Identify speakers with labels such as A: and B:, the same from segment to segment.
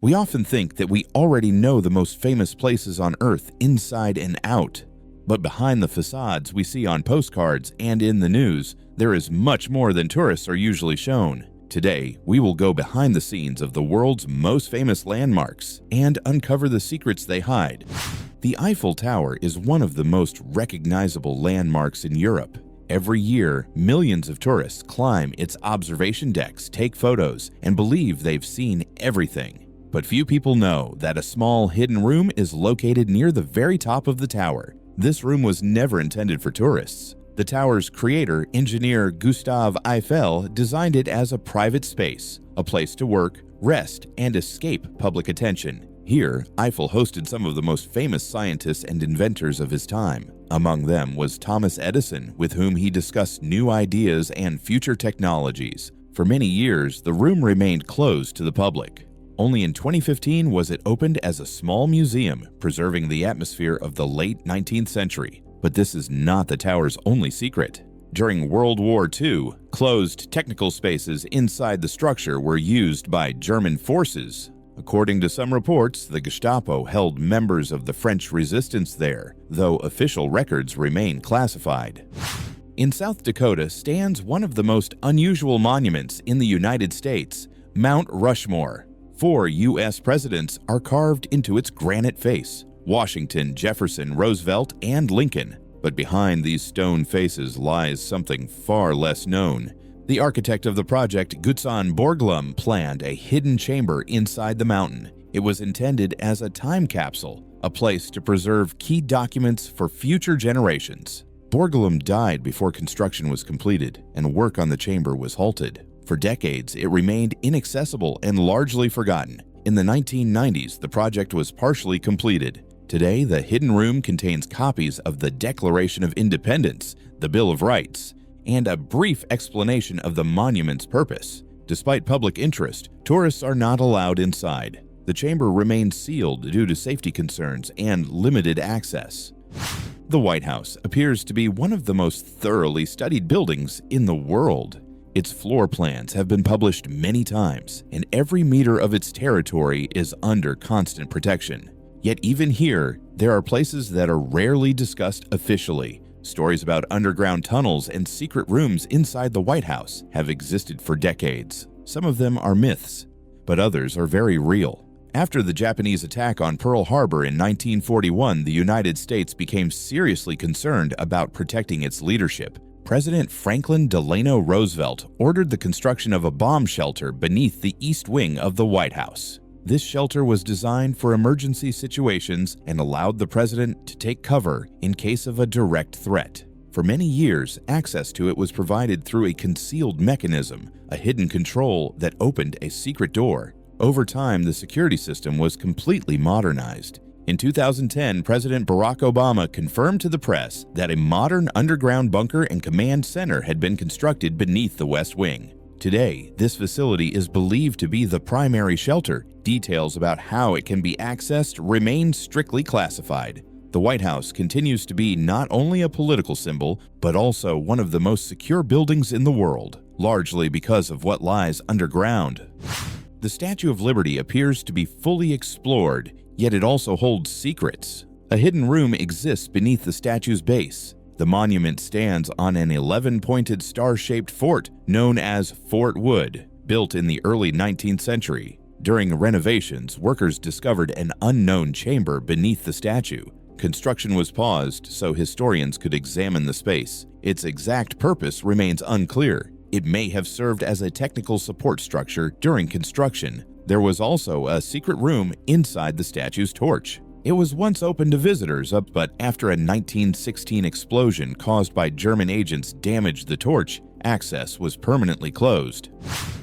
A: We often think that we already know the most famous places on Earth inside and out. But behind the facades we see on postcards and in the news, there is much more than tourists are usually shown. Today, we will go behind the scenes of the world's most famous landmarks and uncover the secrets they hide. The Eiffel Tower is one of the most recognizable landmarks in Europe. Every year, millions of tourists climb its observation decks, take photos, and believe they've seen everything. But few people know that a small hidden room is located near the very top of the tower. This room was never intended for tourists. The tower's creator, engineer Gustave Eiffel, designed it as a private space, a place to work, rest, and escape public attention. Here, Eiffel hosted some of the most famous scientists and inventors of his time. Among them was Thomas Edison, with whom he discussed new ideas and future technologies. For many years, the room remained closed to the public. Only in 2015 was it opened as a small museum, preserving the atmosphere of the late 19th century. But this is not the tower's only secret. During World War II, closed technical spaces inside the structure were used by German forces. According to some reports, the Gestapo held members of the French resistance there, though official records remain classified. In South Dakota stands one of the most unusual monuments in the United States, Mount Rushmore. 4 U.S. presidents are carved into its granite face: Washington, Jefferson, Roosevelt, and Lincoln. But behind these stone faces lies something far less known. The architect of the project, Gutzon Borglum, planned a hidden chamber inside the mountain. It was intended as a time capsule, a place to preserve key documents for future generations. Borglum died before construction was completed, and work on the chamber was halted. For decades, it remained inaccessible and largely forgotten. In the 1990s, the project was partially completed. Today, the hidden room contains copies of the Declaration of Independence, the Bill of Rights, and a brief explanation of the monument's purpose. Despite public interest, tourists are not allowed inside. The chamber remains sealed due to safety concerns and limited access. The White House appears to be one of the most thoroughly studied buildings in the world. Its floor plans have been published many times, and every meter of its territory is under constant protection. Yet even here, there are places that are rarely discussed officially. Stories about underground tunnels and secret rooms inside the White House have existed for decades. Some of them are myths, but others are very real. After the Japanese attack on Pearl Harbor in 1941, the United States became seriously concerned about protecting its leadership. President Franklin Delano Roosevelt ordered the construction of a bomb shelter beneath the east wing of the White House. This shelter was designed for emergency situations and allowed the president to take cover in case of a direct threat. For many years, access to it was provided through a concealed mechanism, a hidden control that opened a secret door. Over time, the security system was completely modernized. In 2010, President Barack Obama confirmed to the press that a modern underground bunker and command center had been constructed beneath the West Wing. Today, this facility is believed to be the primary shelter. Details about how it can be accessed remain strictly classified. The White House continues to be not only a political symbol, but also one of the most secure buildings in the world, largely because of what lies underground. The Statue of Liberty appears to be fully explored, yet it also holds secrets. A hidden room exists beneath the statue's base. The monument stands on an 11-pointed star-shaped fort known as Fort Wood, built in the early 19th century. During renovations, workers discovered an unknown chamber beneath the statue. Construction was paused so historians could examine the space. Its exact purpose remains unclear. It may have served as a technical support structure during construction. There was also a secret room inside the statue's torch. It was once open to visitors, but after a 1916 explosion caused by German agents damaged the torch, access was permanently closed.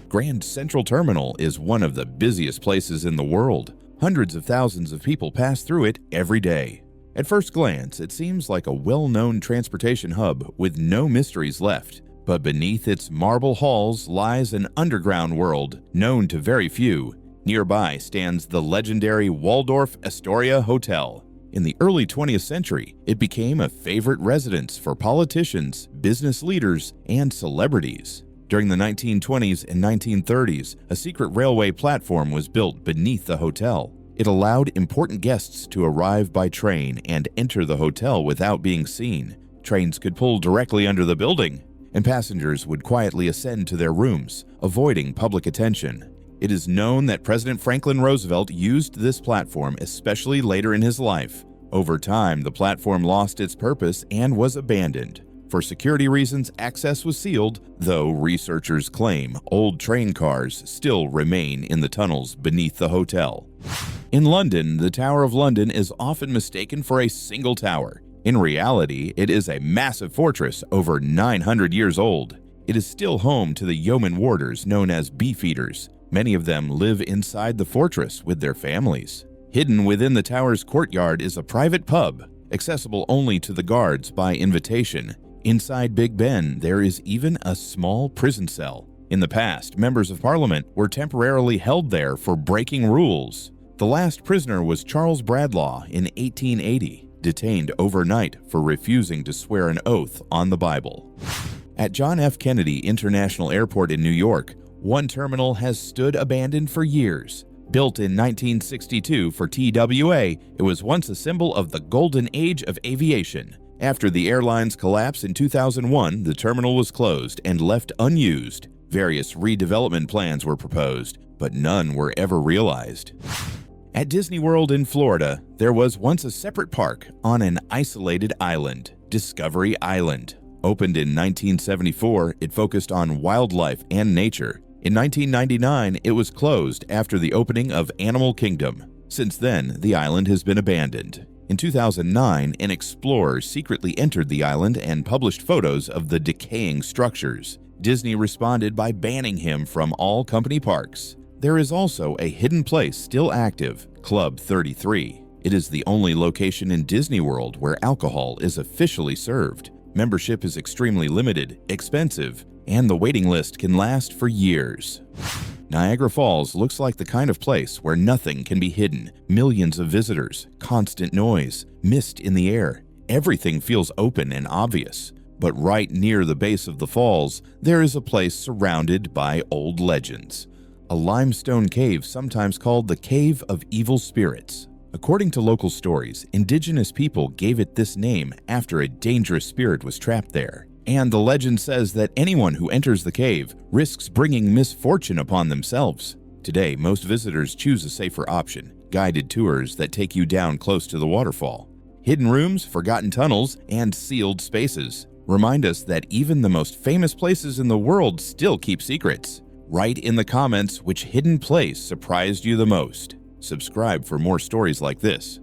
A: Grand Central Terminal is one of the busiest places in the world. Hundreds of thousands of people pass through it every day. At first glance, it seems like a well-known transportation hub with no mysteries left. But beneath its marble halls lies an underground world known to very few. Nearby stands the legendary Waldorf Astoria Hotel. In the early 20th century, it became a favorite residence for politicians, business leaders, and celebrities. During the 1920s and 1930s, a secret railway platform was built beneath the hotel. It allowed important guests to arrive by train and enter the hotel without being seen. Trains could pull directly under the building, and passengers would quietly ascend to their rooms, avoiding public attention. It is known that President Franklin Roosevelt used this platform, especially later in his life. Over time, the platform lost its purpose and was abandoned. For security reasons, access was sealed, though researchers claim old train cars still remain in the tunnels beneath the hotel. In London, the Tower of London is often mistaken for a single tower. In reality, it is a massive fortress over 900 years old. It is still home to the yeoman warders known as beefeaters. Many of them live inside the fortress with their families. Hidden within the tower's courtyard is a private pub, accessible only to the guards by invitation. Inside Big Ben, there is even a small prison cell. In the past, members of Parliament were temporarily held there for breaking rules. The last prisoner was Charles Bradlaugh in 1880, detained overnight for refusing to swear an oath on the Bible. At John F. Kennedy International Airport in New York, one terminal has stood abandoned for years. Built in 1962 for TWA, it was once a symbol of the golden age of aviation. After the airline's collapse in 2001, the terminal was closed and left unused. Various redevelopment plans were proposed, but none were ever realized. At Disney World in Florida, there was once a separate park on an isolated island, Discovery Island. Opened in 1974, it focused on wildlife and nature. In 1999, it was closed after the opening of Animal Kingdom. Since then, the island has been abandoned. In 2009, an explorer secretly entered the island and published photos of the decaying structures. Disney responded by banning him from all company parks. There is also a hidden place still active, Club 33. It is the only location in Disney World where alcohol is officially served. Membership is extremely limited, expensive, and the waiting list can last for years. Niagara Falls looks like the kind of place where nothing can be hidden. Millions of visitors, constant noise, mist in the air. Everything feels open and obvious. But right near the base of the falls, there is a place surrounded by old legends. A limestone cave sometimes called the Cave of Evil Spirits. According to local stories, indigenous people gave it this name after a dangerous spirit was trapped there. And the legend says that anyone who enters the cave risks bringing misfortune upon themselves. Today, most visitors choose a safer option, guided tours that take you down close to the waterfall. Hidden rooms, forgotten tunnels, and sealed spaces remind us that even the most famous places in the world still keep secrets. Write in the comments which hidden place surprised you the most. Subscribe for more stories like this.